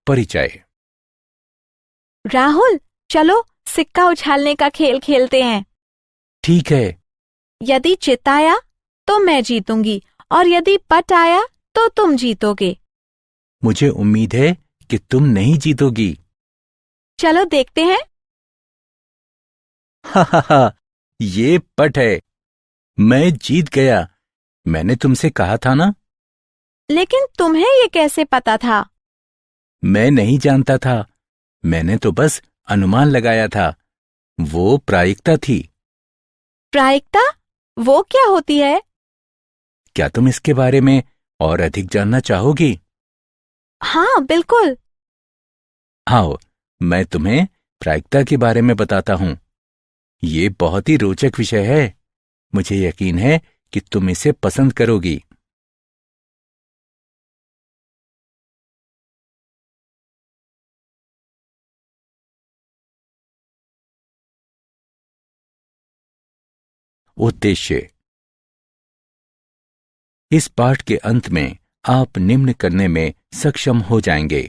परिचय। राहुल, चलो सिक्का उछालने का खेल खेलते हैं। ठीक है। यदि चित आया तो मैं जीतूंगी और यदि पट आया तो तुम जीतोगे। मुझे उम्मीद है कि तुम नहीं जीतोगी। चलो देखते हैं। हा, ये पट है। मैं जीत गया। मैंने तुमसे कहा था ना। लेकिन तुम्हें ये कैसे पता था? मैं नहीं जानता था। मैंने तो बस अनुमान लगाया था। वो प्रायिकता थी। प्रायिकता? वो क्या होती है? क्या तुम इसके बारे में और अधिक जानना चाहोगी? हाँ, बिल्कुल। आओ, मैं तुम्हें प्रायिकता के बारे में बताता हूं। ये बहुत ही रोचक विषय है। मुझे यकीन है कि तुम इसे पसंद करोगी। उद्देश्य। इस पाठ के अंत में आप निम्न करने में सक्षम हो जाएंगे।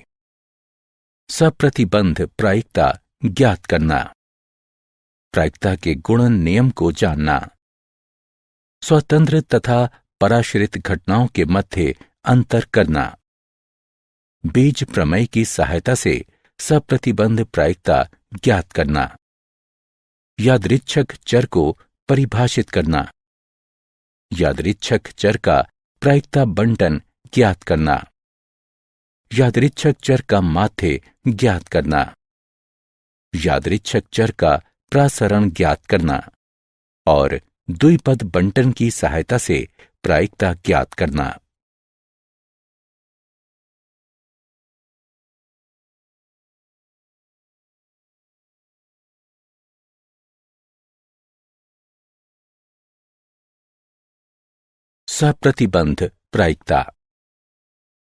सप्रतिबंध प्रायिकता ज्ञात करना, प्रायिकता के गुणन नियम को जानना, स्वतंत्र तथा पराश्रित घटनाओं के मध्य अंतर करना, बीज प्रमेय की सहायता से सप्रतिबंध प्रायिकता ज्ञात करना, यादृच्छक चर को परिभाषित करना, यादृच्छक चर का प्रायिकता बंटन ज्ञात करना, यादृच्छक चर का माध्य ज्ञात करना, यादृच्छक चर का प्रसरण ज्ञात करना और द्विपद बंटन की सहायता से प्रायिकता ज्ञात करना। सप्रतिबंध प्रायिकता।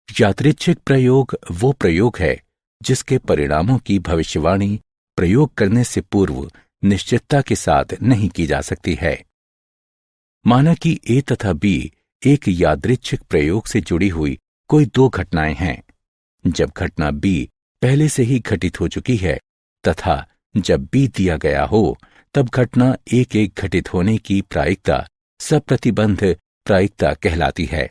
यादृच्छिक प्रयोग वो प्रयोग है जिसके परिणामों की भविष्यवाणी प्रयोग करने से पूर्व निश्चितता के साथ नहीं की जा सकती है। माना कि ए तथा बी एक यादृच्छिक प्रयोग से जुड़ी हुई कोई दो घटनाएं हैं। जब घटना बी पहले से ही घटित हो चुकी है तथा जब बी दिया गया हो, तब घटना एक एक घटित होने की प्रायिकता सप्रतिबंध प्रायिकता कहलाती है।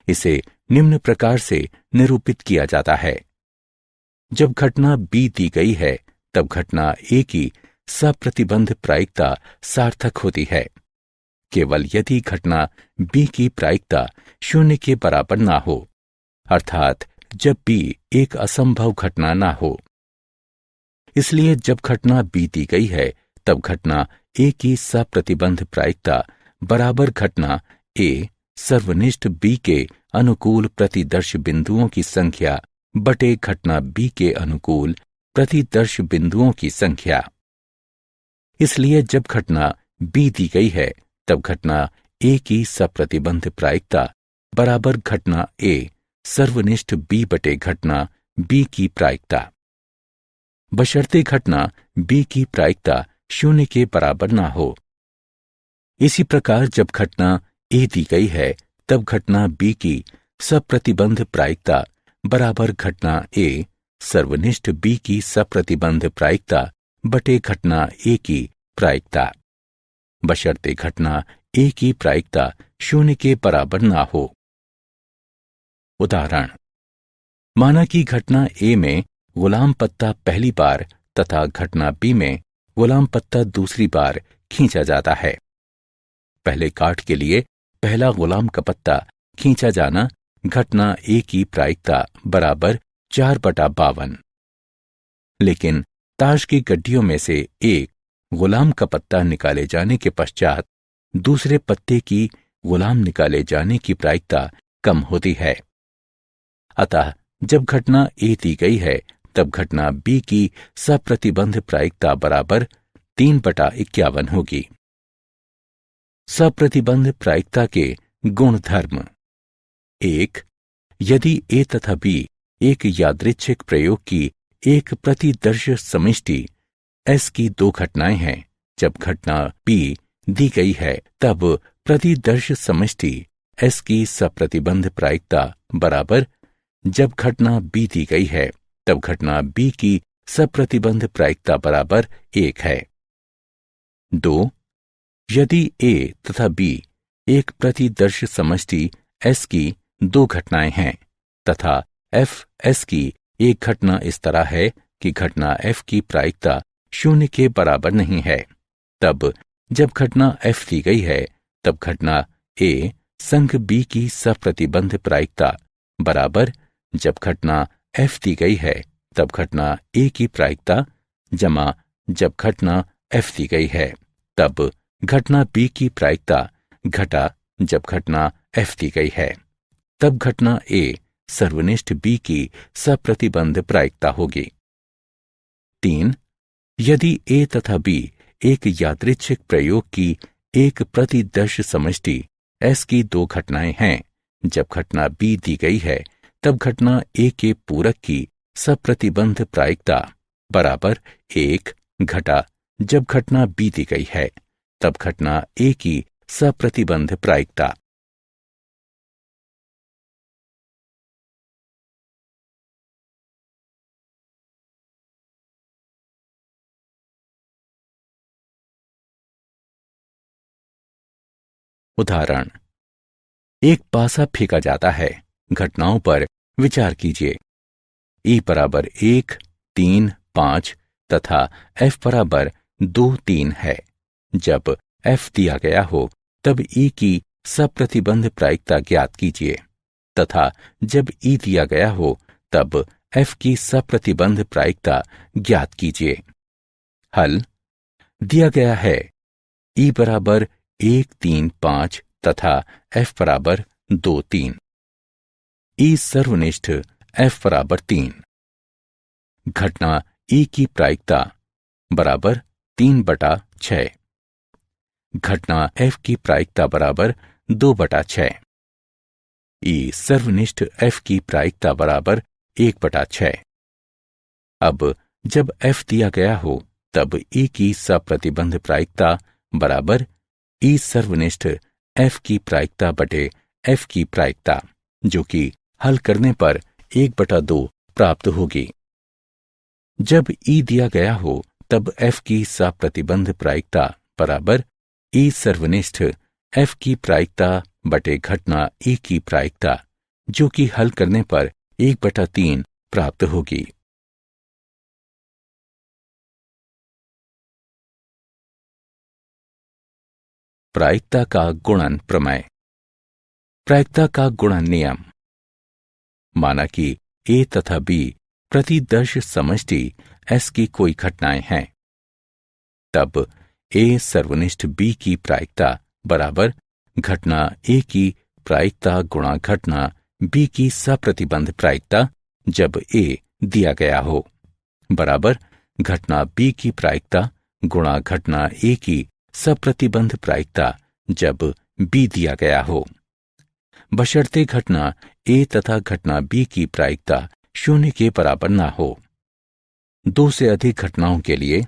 इसे निम्न प्रकार से निरूपित किया जाता है। जब घटना बी दी गई है, तब घटना ए की सप्रतिबंध प्रायिकता सार्थक होती है, केवल यदि घटना बी की प्रायिकता 0 के बराबर ना हो, अर्थात जब बी एक असंभव घटना ना हो। इसलिए जब घटना बी दी गई है, तब घटना ए की सप्रतिबंध प्रायिकता बराबर घटना ए सर्वनिष्ठ बी के अनुकूल प्रतिदर्श बिंदुओं की संख्या बटे घटना बी के अनुकूल प्रतिदर्श बिंदुओं की संख्या। इसलिए जब घटना बी दी गई है, तब घटना ए की सप्रतिबंध प्रायिकता बराबर घटना ए सर्वनिष्ठ बी बटे घटना बी की प्रायिकता, बशर्ते घटना बी की प्रायिकता 0 के बराबर ना हो। इसी प्रकार जब घटना ए दी गई है, तब घटना बी की सप्रतिबंध प्रायिकता बराबर घटना ए सर्वनिष्ठ बी की सप्रतिबंध प्रायिकता बटे घटना ए की प्रायिकता, बशर्ते घटना ए की प्रायिकता 0 के बराबर ना हो। उदाहरण। माना कि घटना ए में गुलाम पत्ता पहली बार तथा घटना बी में गुलाम पत्ता दूसरी बार खींचा जाता है। पहले काट के लिए पहला गुलाम का पत्ता खींचा जाना घटना ए की प्रायिकता बराबर 4/52। लेकिन ताश की गड्डियों में से एक गुलाम का पत्ता निकाले जाने के पश्चात दूसरे पत्ते की गुलाम निकाले जाने की प्रायिकता कम होती है। अतः जब घटना ए दी गई है, तब घटना बी की सप्रतिबंध प्रायिकता बराबर 3/51 होगी। सप्रतिबंध प्रायिकता के गुणधर्म। 1. यदि ए तथा बी एक यादृच्छिक प्रयोग की एक प्रतिदर्श समिष्टि एस की दो घटनाएं हैं, जब घटना बी दी गई है, तब प्रतिदर्श समिष्टि एस की सप्रतिबंध प्रायिकता बराबर जब घटना बी दी गई है, तब घटना B की सप्रतिबंध प्रायिकता बराबर 1 है। 2. यदि A तथा B एक प्रतिदर्श समष्टि S की दो घटनाएं हैं तथा F S की एक घटना इस तरह है कि घटना F की प्रायिकता 0 के बराबर नहीं है, तब जब घटना F दी गई है तब घटना A संघ B की सप्रतिबंध प्रायिकता बराबर जब घटना F दी गई है तब घटना A की प्रायिकता जमा जब घटना F दी गई है तब घटना B की प्रायिकता घटा जब घटना F दी गई है, तब घटना A सर्वनिष्ठ B की सप्रतिबंध प्रायिकता होगी। 3. यदि A तथा B एक यादृच्छिक प्रयोग की एक प्रतिदर्श समष्टि S की दो घटनाएं हैं, जब घटना B दी गई है तब घटना A के पूरक की सप्रतिबंध प्रायिकता बराबर 1 घटा जब घटना B दी गई है तब घटना A की सप्रतिबंध प्रायिकता। उदाहरण, एक पासा फेंका जाता है। घटनाओं पर विचार कीजिए। E बराबर 1, 3, 5 तथा F बराबर 2, 3 है। जब F दिया गया हो तब E की सप्रतिबंध प्रायिकता ज्ञात कीजिए तथा जब E दिया गया हो तब F की सप्रतिबंध प्रायिकता ज्ञात कीजिए। हल दिया गया है E बराबर 1, 3, 5 तथा F बराबर 2, 3। E सर्वनिष्ठ F बराबर 3। घटना E की प्रायिकता बराबर 3/6। घटना F की प्रायिकता बराबर 2/6। E सर्वनिष्ठ F की प्रायिकता बराबर 1/6। अब जब F दिया गया हो तब E की सप्रतिबंध प्रायिकता बराबर E सर्वनिष्ठ F की प्रायिकता बटे F की प्रायिकता, जो कि हल करने पर 1/2 प्राप्त होगी। जब E दिया गया हो तब F की सप्रतिबंध प्रायिकता बराबर E सर्वनिष्ठ F की प्रायिकता बटे घटना E की प्रायिकता, जो कि हल करने पर 1/3 प्राप्त होगी। प्रायिकता का गुणन प्रमेय। प्रायिकता का गुणन नियम। माना कि A तथा B प्रतिदर्श समष्टि S की कोई घटनाएं हैं, तब A सर्वनिष्ठ B की प्रायिकता बराबर घटना A की प्रायिकता गुणा घटना B की सप्रतिबंध प्रायिकता जब A दिया गया हो बराबर घटना B की प्रायिकता गुणा घटना A की सप्रतिबंध प्रायिकता जब B दिया गया हो, बशर्ते घटना A तथा घटना B की प्रायिकता 0 के बराबर ना हो। 2 से अधिक घटनाओं के लिए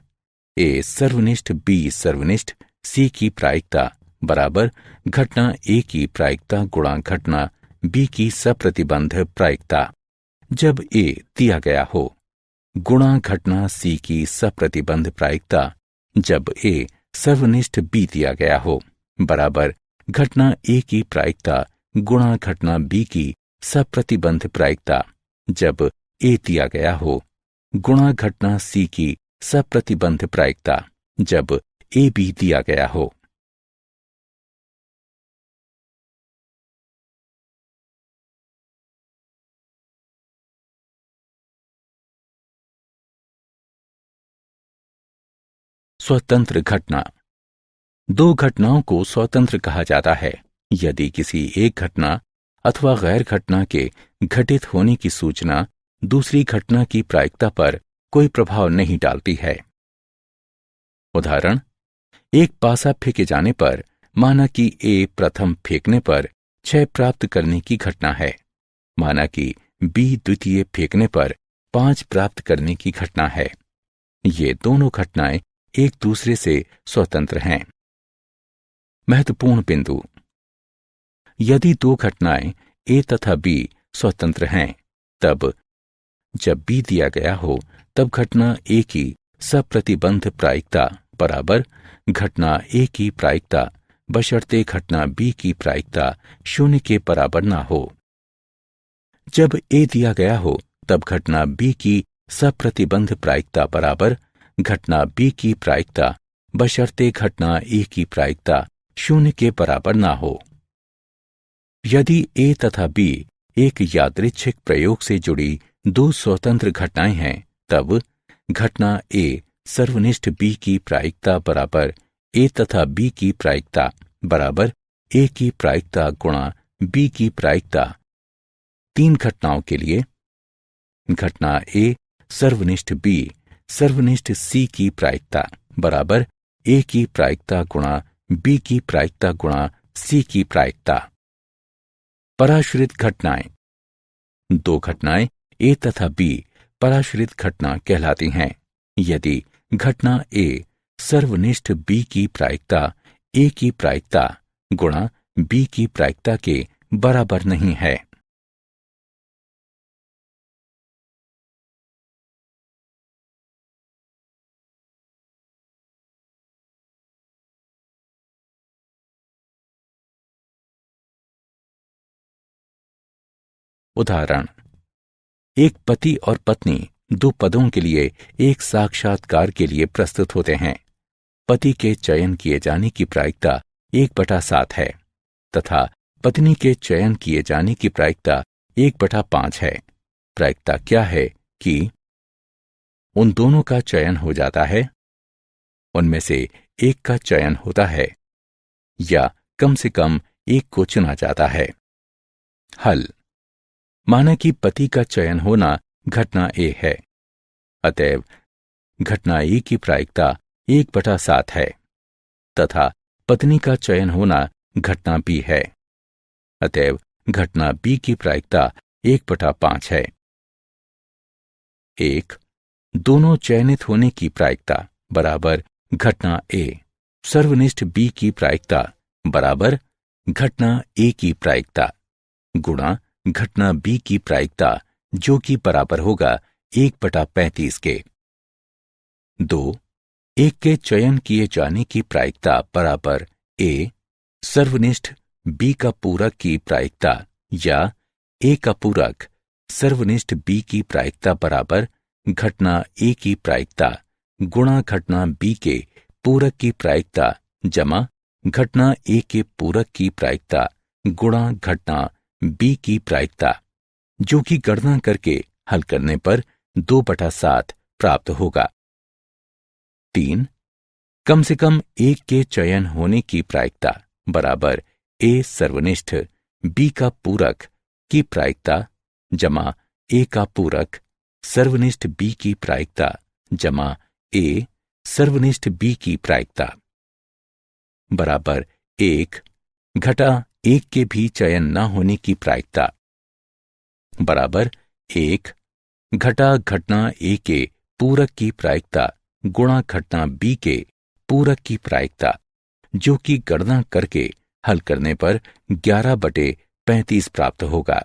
A सर्वनिष्ठ B सर्वनिष्ठ C की प्रायिकता बराबर घटना A की प्रायिकता गुणा घटना B की सप्रतिबंध प्रायिकता जब A दिया गया हो गुणा घटना C की सप्रतिबंध प्रायिकता जब A सर्वनिष्ठ B दिया गया हो बराबर घटना A की प्रायिकता गुणा घटना B की सप्रतिबंध प्रायिकता जब A दिया गया हो गुणा घटना C की सप्रतिबंध प्रायिकता जब A B दिया गया हो। स्वतंत्र घटना। 2 घटनाओं को स्वतंत्र कहा जाता है यदि किसी एक घटना अथवा गैर घटना के घटित होने की सूचना दूसरी घटना की प्रायिकता पर कोई प्रभाव नहीं डालती है। उदाहरण, एक पासा फेंके जाने पर माना कि A प्रथम फेंकने पर 6 प्राप्त करने की घटना है, माना कि B द्वितीय फेंकने पर 5 प्राप्त करने की घटना है। ये दोनों घटनाएं एक दूसरे से स्वतंत्र हैं। महत्वपूर्ण बिंदु। यदि 2 घटनाएं A तथा B स्वतंत्र हैं, तब जब बी दिया गया हो तब घटना ए की सप्रतिबंध प्रायिकता बराबर घटना ए की प्रायिकता बशर्ते घटना बी की प्रायिकता 0 के बराबर ना हो। जब ए दिया गया हो तब घटना बी की सप्रतिबंध प्रायिकता बराबर घटना बी की प्रायिकता बशर्ते घटना ए की प्रायिकता 0 के बराबर ना हो। यदि ए तथा बी एक यादृच्छिक प्रयोग से जुड़ी दो स्वतंत्र घटनाएं हैं तब घटना ए सर्वनिष्ठ बी की प्रायिकता बराबर ए तथा बी की प्रायिकता बराबर ए की प्रायिकता गुणा बी की प्रायिकता। 3 घटनाओं के लिए घटना ए सर्वनिष्ठ बी सर्वनिष्ठ सी की प्रायिकता बराबर ए की प्रायिकता गुणा बी की प्रायिकता गुणा सी की प्रायिकता। पराश्रित घटनाएं। 2 घटनाएं ए तथा बी पराश्रित घटना कहलाती हैं यदि घटना ए सर्वनिष्ठ बी की प्रायिकता ए की प्रायिकता गुणा बी की प्रायिकता के बराबर नहीं है। उदाहरण, एक पति और पत्नी 2 पदों के लिए एक साक्षात्कार के लिए प्रस्तुत होते हैं। पति के चयन किए जाने की प्रायिकता 1/7 है तथा पत्नी के चयन किए जाने की प्रायिकता 1/5 है। प्रायिकता क्या है कि उन दोनों का चयन हो जाता है, उनमें से एक का चयन होता है या कम से कम एक को चुना जाता है। हल, माना कि पति का चयन होना घटना ए है, अतएव घटना ए की प्रायिकता 1/7 है तथा पत्नी का चयन होना घटना बी है, अतएव घटना बी की प्रायिकता 1/5 है। 1. दोनों चयनित होने की प्रायिकता बराबर घटना ए सर्वनिष्ठ बी की प्रायिकता बराबर घटना ए की प्रायिकता गुणा घटना बी की प्रायिकता जो कि बराबर होगा 1/35 के। 2. एक के चयन किए जाने की प्रायिकता बराबर ए सर्वनिष्ठ बी का पूरक की प्रायिकता या ए का पूरक सर्वनिष्ठ बी की प्रायिकता बराबर घटना ए की प्रायिकता गुणा घटना बी के पूरक की प्रायिकता जमा घटना ए के पूरक की प्रायिकता गुणा घटना बी की प्रायिकता, जो कि गणना करके हल करने पर 2/7 प्राप्त होगा। 3. कम से कम एक के चयन होने की प्रायिकता बराबर ए सर्वनिष्ठ बी का पूरक की प्रायिकता जमा ए का पूरक सर्वनिष्ठ बी की प्रायिकता जमा ए सर्वनिष्ठ बी की प्रायिकता बराबर 1 घटा एक के भी चयन न होने की प्रायिकता बराबर 1 घटा घटना ए के पूरक की प्रायिकता गुणा घटना बी के पूरक की प्रायिकता, जो कि गणना करके हल करने पर 11/35 प्राप्त होगा।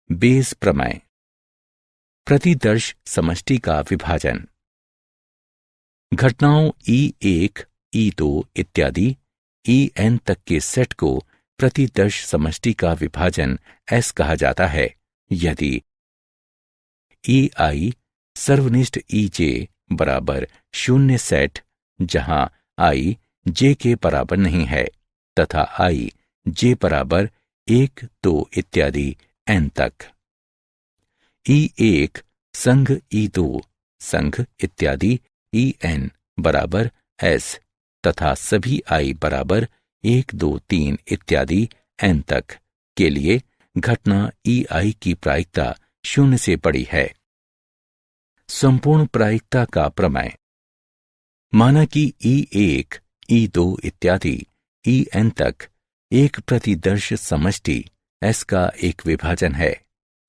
बेस प्रमेय। प्रतिदर्श समष्टि का विभाजन। घटनाओं E1, E2 इत्यादि En तक के सेट को प्रतिदर्श समष्टि का विभाजन S कहा जाता है यदि EI सर्वनिष्ठ EJ बराबर 0 सेट जहां I J के बराबर नहीं है तथा I J बराबर 1, 2 इत्यादि N तक। E1 संघ E2 संघ इत्यादि En बराबर S तथा सभी I बराबर 1, 2, 3 इत्यादि N तक के लिए घटना EI की प्रायिकता 0 से बड़ी है। संपूर्ण प्रायिकता का प्रमेय। माना कि E1, E2 इत्यादि En तक एक प्रतिदर्श समष्टि S का एक विभाजन है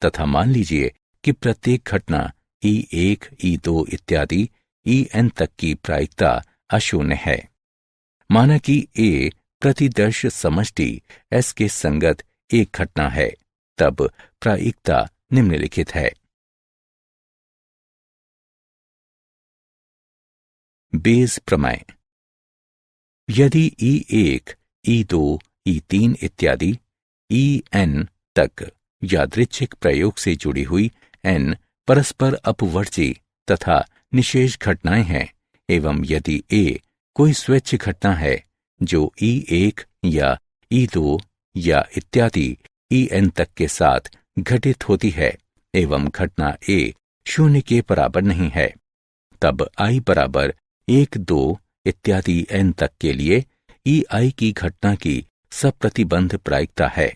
तथा मान लीजिए कि प्रत्येक घटना E1, E2 इत्यादि En तक की प्रायिकता अशून्य है। माना कि ए प्रतिदर्श समष्टि एस के संगत एक घटना है, तब प्रायिकता निम्नलिखित है। बेस प्रमेय। यदि E1, E2, E3 इत्यादि En तक यादृच्छिक प्रयोग से जुड़ी हुई n परस्पर अपवर्ती तथा निशेष घटनाएं हैं, एवं यदि A कोई स्वैच्छ घटना है जो E1 या E2 या इत्यादि En तक के साथ घटित होती है, एवं घटना A शून्य के बराबर नहीं है, तब I बराबर 1, 2 इत्यादि n तक के लिए EI की घटना की सप्रतिबंध प्रायिकता है,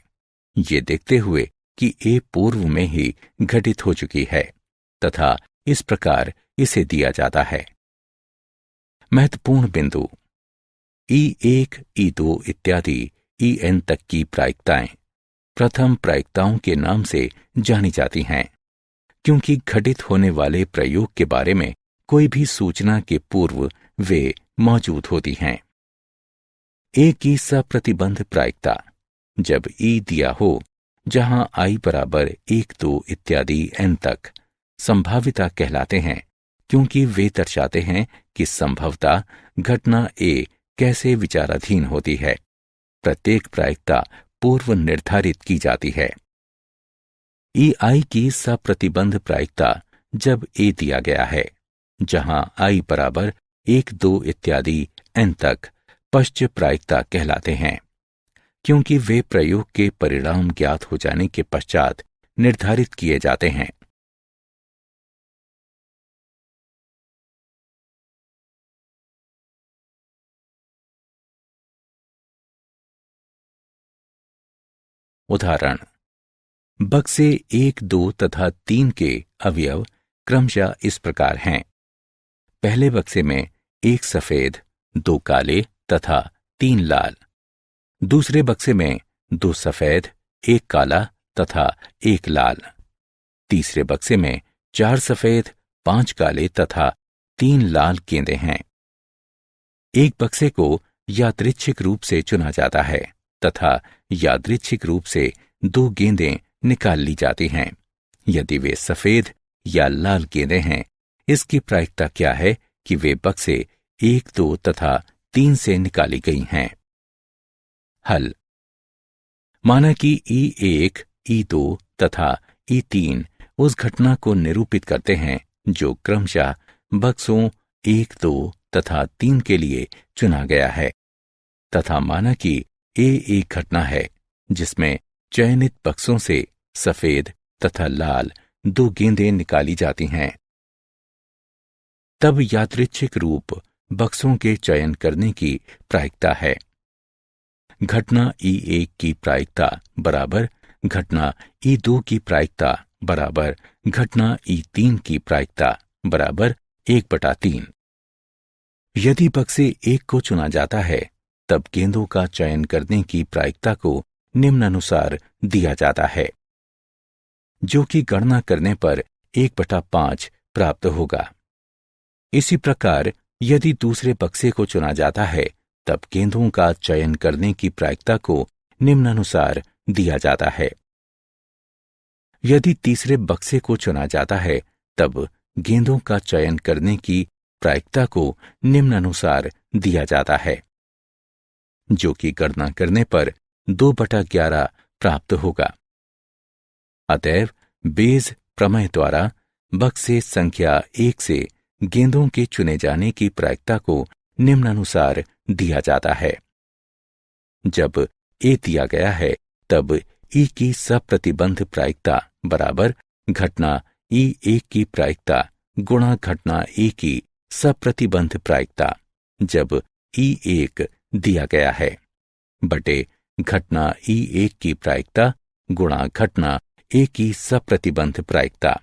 ये देखते हुए कि A पूर्व में ही घटित हो चुकी है, तथा इस प्रकार इसे दिया जाता है। महत्वपूर्ण बिंदु। E1, E2 इत्यादि En तक की प्रायिकताएं प्रथम प्रायिकताओं के नाम से जानी जाती हैं, क्योंकि घटित होने वाले प्रयोग के बारे में कोई भी सूचना के पूर्व वे मौजूद होती हैं। A की सप्रतिबंध प्रायिकता। जब E दिया हो, जहां I बराबर 1, 2 इत्यादि n तक संभाविता कहलाते हैं, क्योंकि वे दर्शाते हैं कि संभवतः घटना A कैसे विचाराधीन होती है। प्रत्येक प्रायिकता पूर्व निर्धारित की जाती है। EI की सप्रतिबंध प्रायिकता जब A दिया गया है, जहां I बराबर 1, 2 इत्यादि n तक पश्च प्रायिकता कहलाते हैं, क्योंकि वे प्रयोग के परिणाम ज्ञात हो जाने के पश्चात निर्धारित किए जाते हैं। उदाहरण। बक्से 1, 2 तथा 3 के अवयव क्रमशः इस प्रकार हैं। पहले बक्से में 1 सफेद, 2 काले तथा 3 लाल। दूसरे बक्से में 2 सफेद, 1 काला तथा 1 लाल। तीसरे बक्से में 4 सफेद, 5 काले तथा 3 लाल गेंदें हैं। एक बक्से को यादृच्छिक रूप से चुना जाता है तथा यादृच्छिक रूप से 2 गेंदें निकाल ली जाती हैं। यदि वे सफेद या लाल गेंदें हैं, इसकी प्रायिकता क्या है कि वे बक्से 1, 2 तथा 3 से निकाली गई हैं। हल। माना कि E1, E2 तथा E3 उस घटना को निरूपित करते हैं जो क्रमशः बक्सों 1, 2 तथा 3 के लिए चुना गया है, तथा माना कि A एक घटना है जिसमें चयनित बक्सों से सफेद तथा लाल 2 गेंदें निकाली जाती हैं। तब यादृच्छिक रूप बक्सों के चयन करने की प्रायिकता है। घटना E1 की प्रायिकता बराबर घटना E2 की प्रायिकता बराबर घटना E3 की प्रायिकता बराबर 1/3। यदि बक्से 1 को चुना जाता है, तब गेंदों का चयन करने की प्रायिकता को निम्नानुसार दिया जाता है, जो कि गणना करने पर 1/5 प्राप्त होगा। इसी प्रकार यदि दूसरे बक्से को चुना जाता है, तब गेंदों का चयन करने की प्रायिकता को निम्नानुसार दिया जाता है। यदि तीसरे बक्से को चुना जाता है, तब गेंदों का चयन करने की प्रायिकता को निम्नानुसार दिया जाता है, जो कि गणना करने पर 2/11 प्राप्त होगा। अतएव बेज प्रमेय द्वारा बक्से संख्या 1 से गेंदों के चुने जाने की प्रायिकता को निम्नानुसार दिया जाता है। जब A दिया गया है, तब E की सप्रतिबंध प्रायिकता बराबर घटना E1 की प्रायिकता गुणा घटना A की सप्रतिबंध प्रायिकता जब E1 दिया गया है, बटे घटना E1 की प्रायिकता गुणा घटना A की सप्रतिबंध प्रायिकता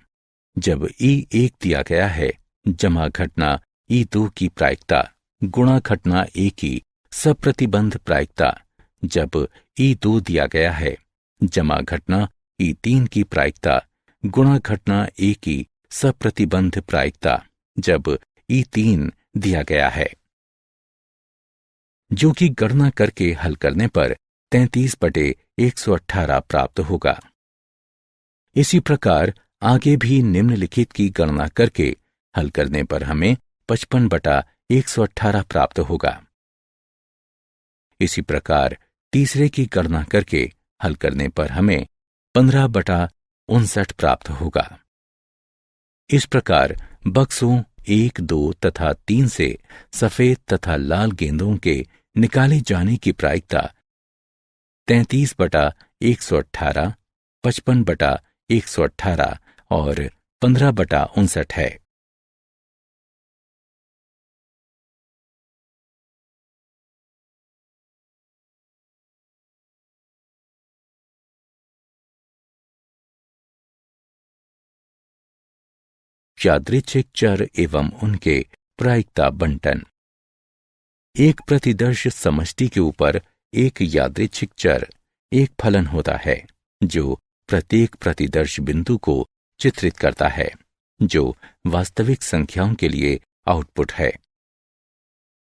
जब E1 दिया गया है, जमा घटना E2 की प्रायिकता गुणा घटना A की सप्रतिबंध प्रायिकता जब E2 दिया गया है, जमा घटना E3 की प्रायिकता गुणा घटना A की सप्रतिबंध प्रायिकता जब E3 दिया गया है। जो कि गणना करके हल करने पर 33/118 प्राप्त होगा। इसी प्रकार आगे भी निम्नलिखित की गणना करके हल करने पर हमें 55/118 प्राप्त होगा। इसी प्रकार तीसरे की गणना करके हल करने पर हमें 15/59 प्राप्त होगा। इस प्रकार बक्सों 1, 2 तथा 3 से सफेद तथा लाल गेंदों के निकाले जाने की प्रायिकता 33/118, 55/118 और 15/59 है। यादृच्छिक चर एवं उनके प्रायिकता बंटन। एक प्रतिदर्श समष्टि के ऊपर एक यादृच्छिक चर एक फलन होता है जो प्रत्येक प्रतिदर्श बिंदु को चित्रित करता है, जो वास्तविक संख्याओं के लिए आउटपुट है।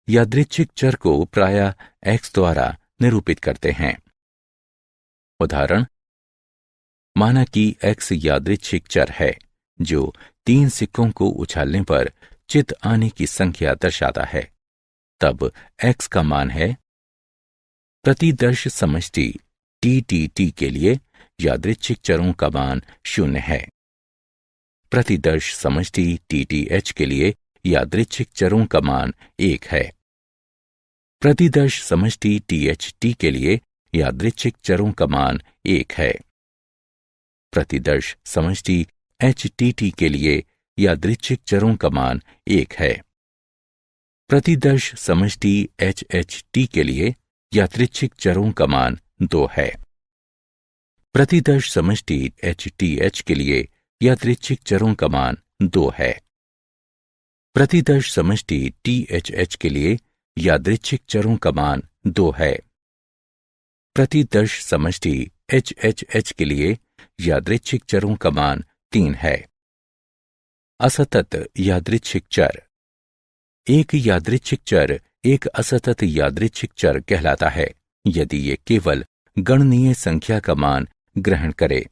यादृच्छिक चर को प्रायः x द्वारा निरूपित करते हैं। उदाहरण, माना कि x यादृच्छिक चर है जो 3 सिक्कों को उछालने पर चित आने की संख्या दर्शाता है। तब x का मान है। प्रतिदर्श समष्टि TTT के लिए यादृच्छिक चरों का मान 0 है। प्रतिदर्श समष्टि TTH के लिए यादृच्छिक चरों का मान 1 है। प्रतिदर्श समष्टि THT के लिए यादृच्छिक चरों का मान 1 है। प्रतिदर्श समष्टि HTT के लिए यादृच्छिक चरों का मान 1 है। प्रतिदर्श समष्टि HHT के लिए यादृच्छिक चरों का मान 2 है। प्रतिदर्श समष्टि HTH के लिए यादृच्छिक चरों का मान 2 है। प्रतिदर्श समष्टि THH के लिए यादृच्छिक चरों का मान 2 है। प्रतिदर्श समष्टि HHH के लिए यादृच्छिक चरों का मान 3 है। असतत यादृच्छिक चर। एक यादृच्छिक चर एक असतत यादृच्छिक चर कहलाता है यदि ये केवल गणनीय संख्या का मान ग्रहण करे।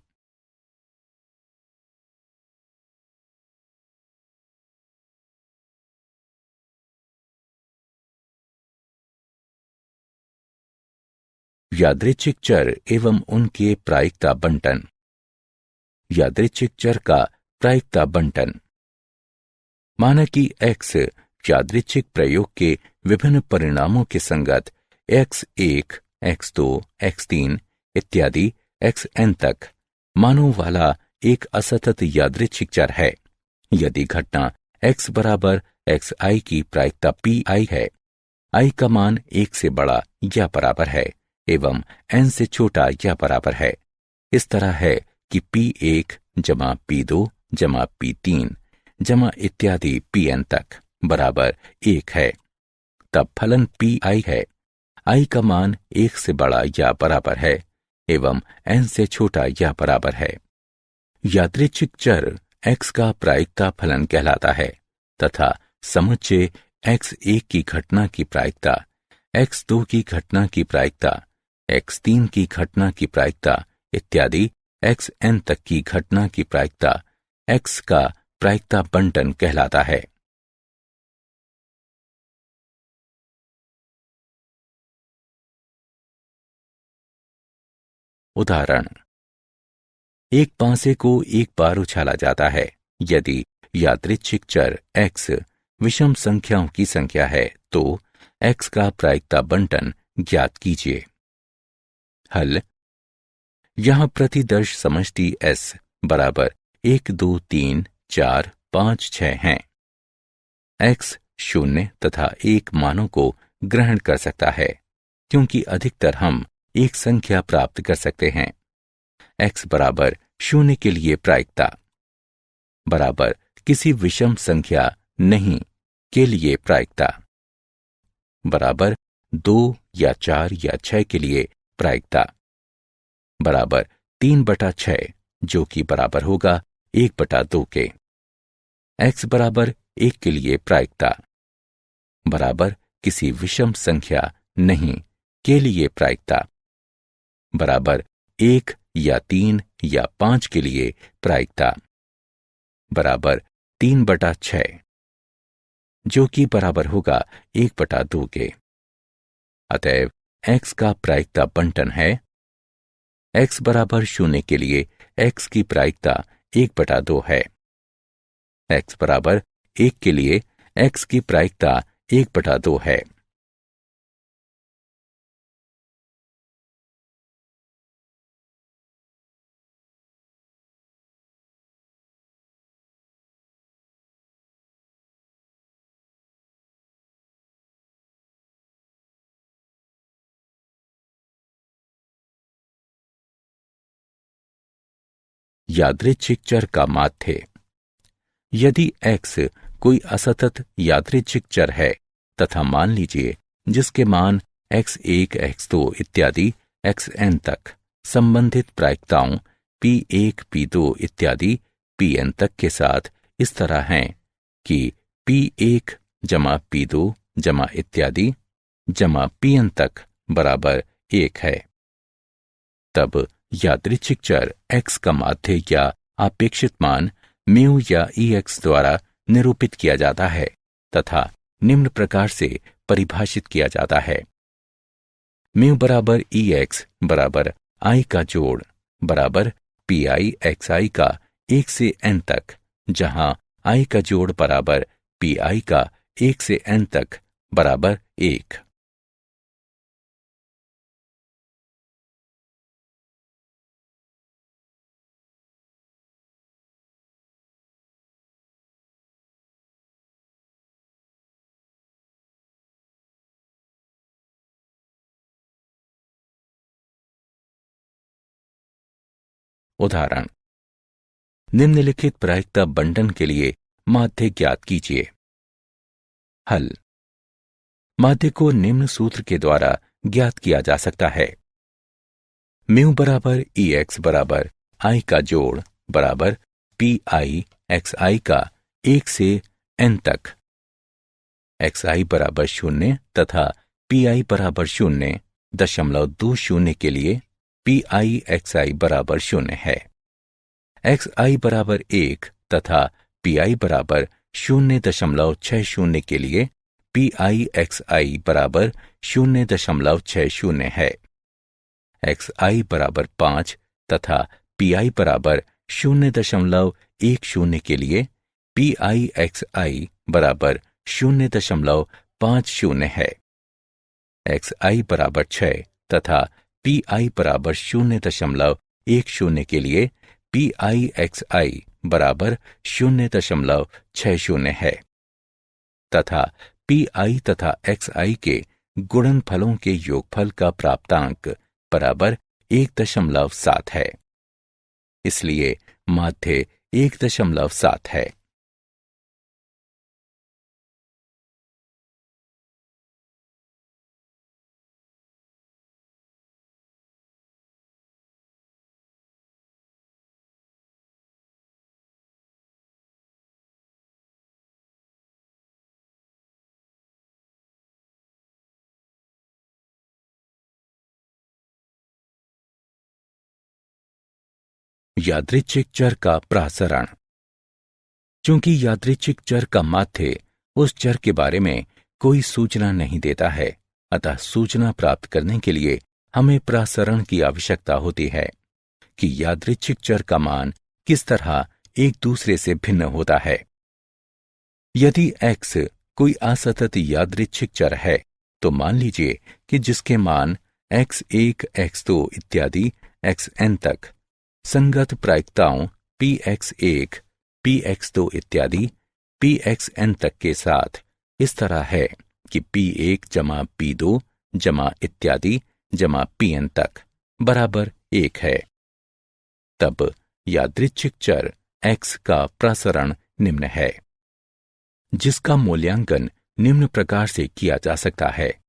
यादृच्छिक चर एवं उनके प्रायिकता बंटन। यादृच्छिक चर का प्रायिकता बंटन। माना कि x यादृच्छिक प्रयोग के विभिन्न परिणामों के संगत x1, x2, x3 इत्यादि xn तक मानों वाला एक असतत यादृच्छिक चर है। यदि घटना x बराबर xi की प्रायिकता pi है, i का मान 1 से बड़ा या बराबर है एवं n से छोटा या बराबर है। इस तरह है कि p1 जमा p2 जमा p3 जमा इत्यादि pn तक बराबर 1 है, तब फलन pi है। i का मान 1 से बड़ा या बराबर है एवं n से छोटा या बराबर है। यादृच्छिक चर x का प्रायिकता फलन कहलाता है तथा समुच्चय x1 की घटना की प्रायिकता, x2 की घटना की प्रायिकता, x3 की घटना की प्रायिकता इत्यादि xn तक की घटना की प्रायिकता x का प्रायिकता बंटन कहलाता है। उदाहरण, एक पांसे को एक बार उछाला जाता है। यदि यादृच्छिक चर x विषम संख्याओं की संख्या है तो x का प्रायिकता बंटन ज्ञात कीजिए। हल। यहां प्रतिदर्श समष्टि S बराबर 1, 2, 3, 4, 5, 6 हैं। x 0 तथा 1 मानों को ग्रहण कर सकता है क्योंकि अधिकतर हम एक संख्या प्राप्त कर सकते हैं। x बराबर 0 के लिए प्रायिकता बराबर किसी विषम संख्या नहीं के लिए प्रायिकता बराबर 2 या 4 या 6 के लिए प्रायिकता बराबर 3/6 जो कि बराबर होगा 1/2 के। x बराबर 1 के लिए प्रायिकता बराबर किसी विषम संख्या नहीं के लिए प्रायिकता बराबर 1 या 3 या 5 के लिए प्रायिकता बराबर 3/6 जो कि बराबर होगा 1/2 के। अतएव x का प्रायिकता बंटन है x बराबर 0 के लिए x की प्रायिकता 1/2 है। x बराबर 1 के लिए x की प्रायिकता 1/2 है। यादृच्छिक चर का माध्य। यदि x कोई असतत यादृच्छिक चर है तथा मान लीजिए जिसके मान x1, x2 इत्यादि xn तक संबंधित प्रायिकताओं p1, p2 इत्यादि pn तक के साथ इस तरह हैं कि p1 जमा p2 जमा इत्यादि जमा pn तक बराबर 1 है, तब यादृच्छिक चर x का माध्य या अपेक्षित मान म्यू या ex द्वारा निरूपित किया जाता है तथा निम्न प्रकार से परिभाषित किया जाता है। म्यू बराबर ex बराबर i का जोड़ बराबर pi xi का 1 से n तक, जहां i का जोड़ बराबर pi का 1 से n तक बराबर 1। उदाहरण, निम्नलिखित प्रायिकता बंटन के लिए माध्य ज्ञात कीजिए। हल। माध्य को निम्न सूत्र के द्वारा ज्ञात किया जा सकता है। म्यू बराबर ex बराबर i का जोड़ बराबर pi xi का 1 से n तक, xi बराबर 0 तथा pi बराबर 0.20 के लिए pi xi बराबर 0 है। xi बराबर 1 तथा pi बराबर 0.60 के लिए pi xi बराबर 0.60 है। xi बराबर 5 तथा pi बराबर 0.10 के लिए pi xi बराबर 0.50 है। xi बराबर 6 तथा pi बराबर 0.10 के लिए pi xi बराबर 0.60 है तथा pi तथा xi के गुणनफलों के योगफल का प्राप्तांक बराबर 1.7 है। इसलिए माध्य 1.7 है। यादृच्छिक चर का प्रसरण। चूंकि यादृच्छिक चर का माध्य उस चर के बारे में कोई सूचना नहीं देता है, अतः सूचना प्राप्त करने के लिए हमें प्रसरण की आवश्यकता होती है कि यादृच्छिक चर का मान किस तरह एक दूसरे से भिन्न होता है। यदि x कोई असतत यादृच्छिक चर है तो मान लीजिए कि जिसके मान x1, x2 इत्यादि xn तक संगत प्रायिकताओं px1, px2 इत्यादि pxn तक के साथ इस तरह है कि p1 जमा p2 जमा इत्यादि जमा pn तक बराबर 1 है, तब यादृच्छिक चर x का प्रसरण निम्न है, जिसका मूल्यांकन निम्न प्रकार से किया जा सकता है।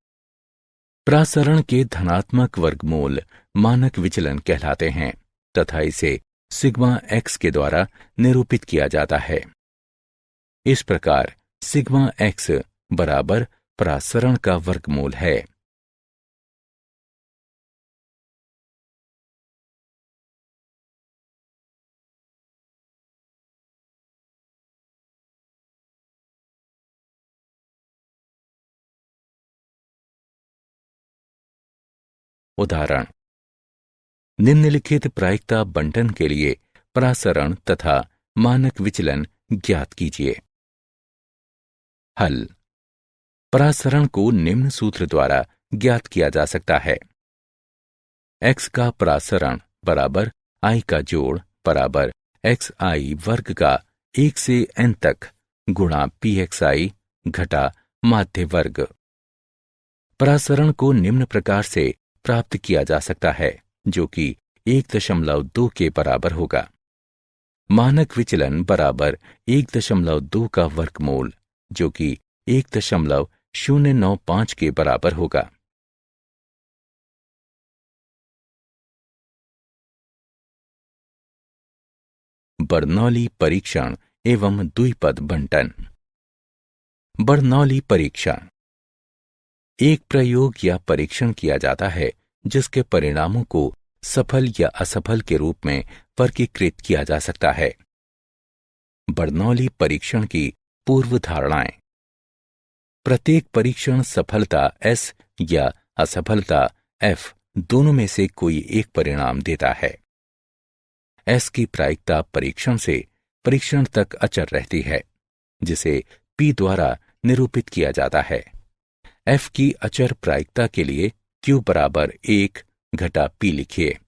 प्रसरण के धनात्मक वर्गमूल मानक विचलन कहलाते हैं तथा इसे सिग्मा x के द्वारा निरूपित किया जाता है। इस प्रकार सिग्मा x बराबर प्रसरण का वर्गमूल है। उदाहरण, निम्नलिखित प्रायिकता बंटन के लिए परासरण तथा मानक विचलन ज्ञात कीजिए। हल। परासरण को निम्न सूत्र द्वारा ज्ञात किया जा सकता है। x का परासरण बराबर i का जोड़ बराबर xi वर्ग का 1 से n तक गुणा pxi घटा माध्य वर्ग। परासरण को निम्न प्रकार से प्राप्त किया जा सकता है, जो कि 1.2 के बराबर होगा। मानक विचलन बराबर 1.2 का वर्गमूल, जो कि 1.095 के बराबर होगा। बर्नौली परीक्षण एवं द्विपद बंटन। बर्नौली परीक्षण एक प्रयोग या परीक्षण किया जाता है जिसके परिणामों को सफल या असफल के रूप में वर्गीकृत किया जा सकता है। बर्नौली परीक्षण की पूर्व धारणाएं। प्रत्येक परीक्षण सफलता S या असफलता F दोनों में से कोई एक परिणाम देता है। S की प्रायिकता परीक्षण से परीक्षण तक अचर रहती है, जिसे P द्वारा निरूपित किया जाता है। F की अचर प्रायिकता के लिए Q बराबर 1 घटा P लिखिए।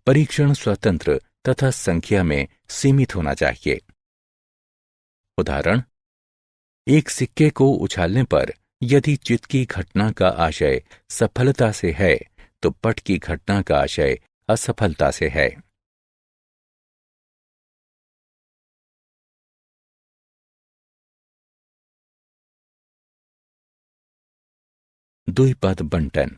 परीक्षण स्वतंत्र तथा संख्या में सीमित होना चाहिए। उदाहरण, एक सिक्के को उछालने पर यदि चित्त की घटना का आशय सफलता से है तो पट की घटना का आशय असफलता से है। द्विपद बंटन।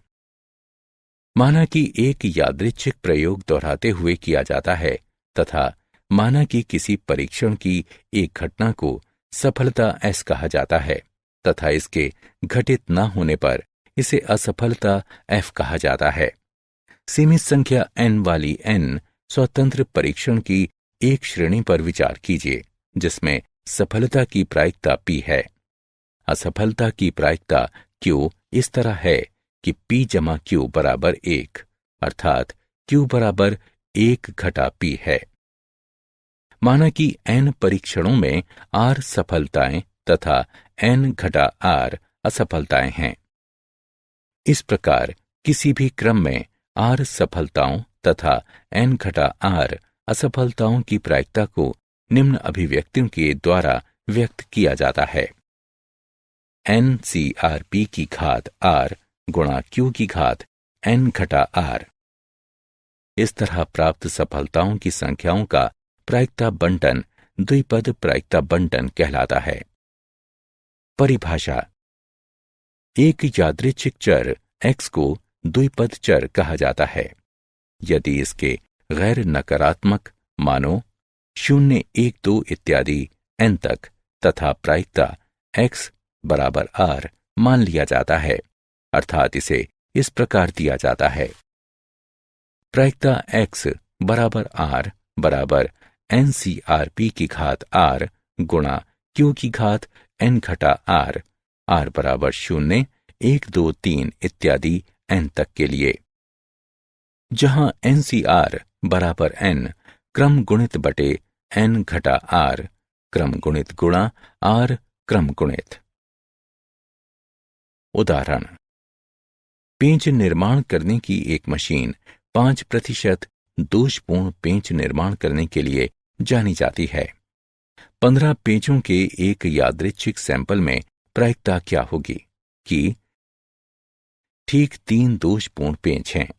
माना कि एक यादृच्छिक प्रयोग दोहराते हुए किया जाता है तथा माना कि किसी परीक्षण की एक घटना को सफलता S कहा जाता है तथा इसके घटित न होने पर इसे असफलता F कहा जाता है। सीमित संख्या n वाली n स्वतंत्र परीक्षण की एक श्रेणी पर विचार कीजिए जिसमें सफलता की प्रायिकता P है। असफलता की प्रायिकता Q इस तरह है कि P जमा Q बराबर 1, अर्थात Q बराबर 1 घटा P है। माना कि n परीक्षणों में R सफलताएं तथा n घटा R असफलताएं हैं। इस प्रकार किसी भी क्रम में R सफलताओं तथा n घटा R असफलताओं की प्रायिकता को निम्न अभिव्यक्तियों के द्वारा व्यक्त किया जाता है। NCRP की घात R गुणा Q की घात n घटा R। इस तरह प्राप्त सफलताओं की संख्याओं का प्रायिकता बंटन द्विपद प्रायिकता बंटन कहलाता है। परिभाषा। एक यादृच्छिक चर x को द्विपद चर कहा जाता है यदि इसके गैर नकारात्मक मानों 0, 1, 2 इत्यादि n तक तथा प्रायिकता x बराबर R मान लिया जाता है, अर्थात इसे इस प्रकार दिया जाता है। प्रायिकता x बराबर R बराबर NCRP की घात R गुणा Q की घात n घटा R, R बराबर 0, 1, 2, 3 इत्यादि n तक के लिए, जहां NCR बराबर n क्रम गुणित बटे n घटा R क्रम गुणित गुणा R क्रम गुणित। उदाहरण, पेंच निर्माण करने की एक मशीन 5% दोषपूर्ण पेंच निर्माण करने के लिए जानी जाती है। 15 पेंचों के एक यादृच्छिक सैंपल में प्रायिकता क्या होगी कि ठीक 3 दोषपूर्ण पेंच हैं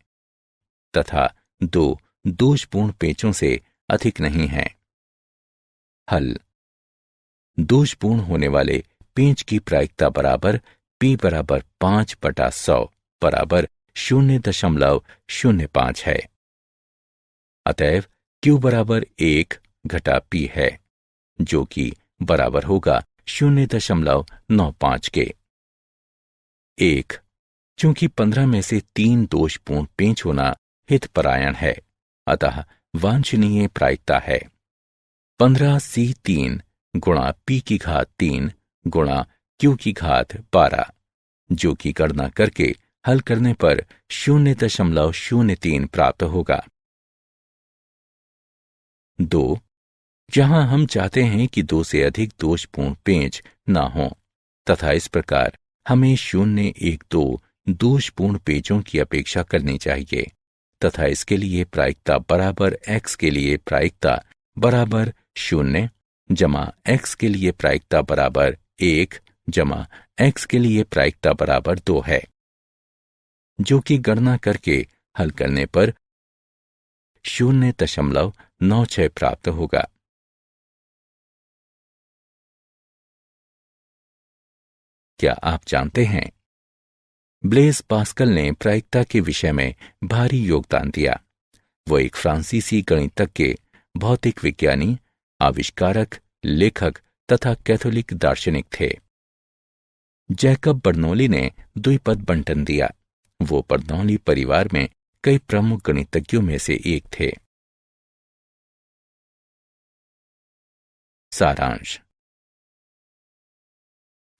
तथा 2 दोषपूर्ण पेंचों से अधिक नहीं हैं। हल। दोषपूर्ण होने वाले पेंच की प्रायिकता बराबर P बराबर 5/100 बराबर 0.05 है। अतएव Q बराबर 1 घटा P है, जो कि बराबर होगा 0.95 के। 1. चूंकि 15 में से 3 दोषपूर्ण पेंच होना हितपरायण है, अतः वांछनीय प्रायिकता है 15C3 गुणा P की घात 3 गुणा Q की घात 12, जो कि गणना करके हल करने पर 0.03 प्राप्त होगा। 2. जहां हम चाहते हैं कि 2 से अधिक दोषपूर्ण पेंच ना हो तथा इस प्रकार हमें 0, 1, 2 दोषपूर्ण पेंचों की अपेक्षा करनी चाहिए तथा इसके लिए प्रायिकता बराबर x के लिए प्रायिकता बराबर 0 जमा x के लिए प्रायिकता बराबर 1 जमा x के लिए प्रायिकता बराबर 2 है, जो कि गणना करके हल करने पर 0.96 प्राप्त होगा। क्या आप जानते हैं ब्लेज पास्कल ने प्रायिकता के विषय में भारी योगदान दिया। वो एक फ्रांसीसी गणितज्ञ, भौतिक विज्ञानी, आविष्कारक, लेखक तथा कैथोलिक दार्शनिक थे। जैकब बर्नौली ने द्विपद बंटन दिया। वो बर्नौली परिवार में कई प्रमुख गणितज्ञों में से एक थे। सारांश।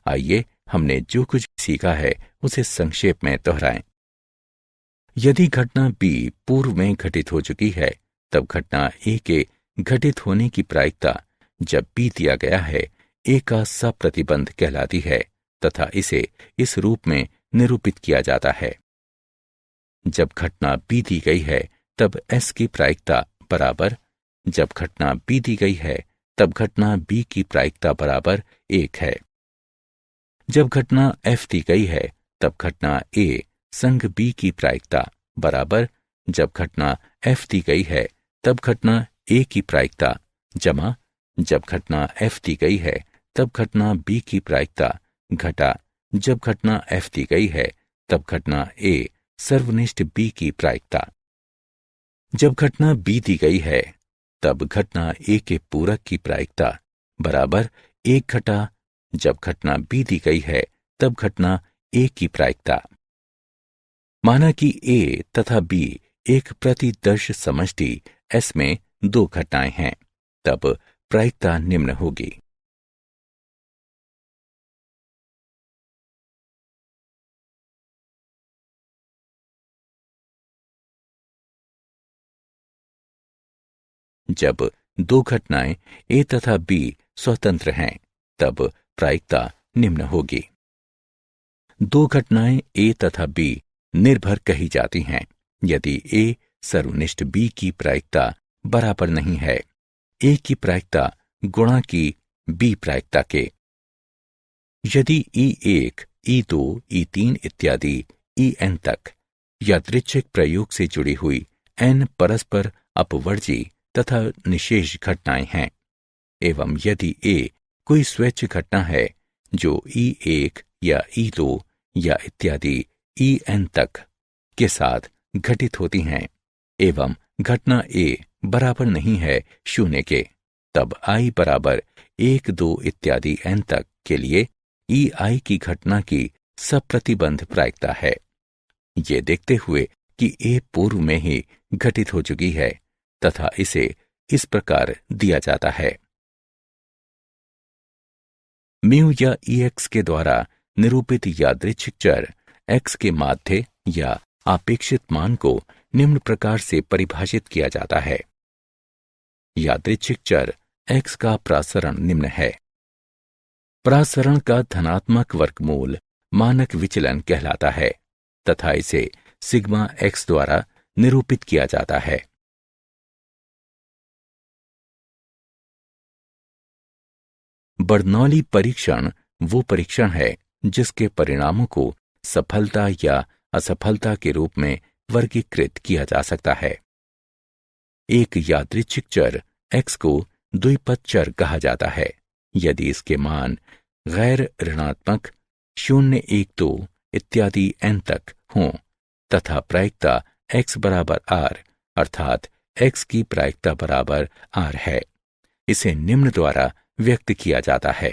आइए हमने जो कुछ सीखा है उसे संक्षेप में दोहराएं। यदि घटना B पूर्व में घटित हो चुकी है, तब घटना A के घटित होने की प्रायिकता जब B दिया गया है A का सप्रतिबंध कहलाती है तथा इसे इस रूप में निरूपित किया जाता है। जब घटना B दी गई है तब S की प्रायिकता बराबर, जब घटना B दी गई है तब घटना B की प्रायिकता बराबर 1 है। जब घटना F दी गई है तब घटना A संग B की प्रायिकता बराबर, जब घटना F दी गई है तब घटना A की प्रायिकता जमा, जब घटना F दी गई है तब घटना B की प्रायिकता घटा, जब घटना F दी गई है तब घटना A सर्वनिष्ठ B की प्रायिकता। जब घटना B दी गई है तब घटना A के पूरक की प्रायिकता बराबर 1 घटा, जब घटना B दी गई है तब घटना A की प्रायिकता। माना कि A तथा B एक प्रतिदर्श समष्टि S में 2 घटनाएं हैं, तब प्रायिकता निम्न होगी। जब 2 घटनाएं A तथा B स्वतंत्र हैं, तब प्रायिकता निम्न होगी। 2 घटनाएं A तथा B निर्भर कही जाती हैं यदि A सर्वनिष्ठ B की प्रायिकता बराबर नहीं है A की प्रायिकता गुणा की B प्रायिकता के। यदि E1, E2, E3 इत्यादि En तक यादृच्छिक प्रयोग से जुड़ी हुई n परस्पर अपवर्जी तथा निशेष घटनाएं हैं एवं यदि A कोई स्वैच्छिक घटना है जो E1 या E2 या इत्यादि En तक के साथ घटित होती हैं एवं घटना A बराबर नहीं है 0 के, तब I बराबर 1, 2 इत्यादि n तक के लिए EI की घटना की सप्रतिबंध प्रायिकता है। ये देखते हुए कि A पूर्व में ही घटित हो चुकी है तथा इसे इस प्रकार दिया जाता है। म्यू या EX के द्वारा निरूपित यादृच्छिक चर X के माध्य या आपेक्षित मान को निम्न प्रकार से परिभाषित किया जाता है। यादृच्छिक चर X का प्रासरण निम्न है। प्रासरण का धनात्मक वर्गमूल मानक विचलन कहलाता है तथा इसे सिग्मा X द्वारा निरूपित किया जाता है। बर्नौली परीक्षण वो परीक्षण है जिसके परिणामों को सफलता या असफलता के रूप में वर्गीकृत किया जा सकता है। एक यादृच्छिक चर X को द्विपद चर कहा जाता है यदि इसके मान गैर ऋणात्मक 0, 1, 2 इत्यादि n तक हों तथा प्रायिकता X बराबर R अर्थात X की प्रायिकता बराबर R है। इसे निम्न द्वारा व्यक्त किया जाता है।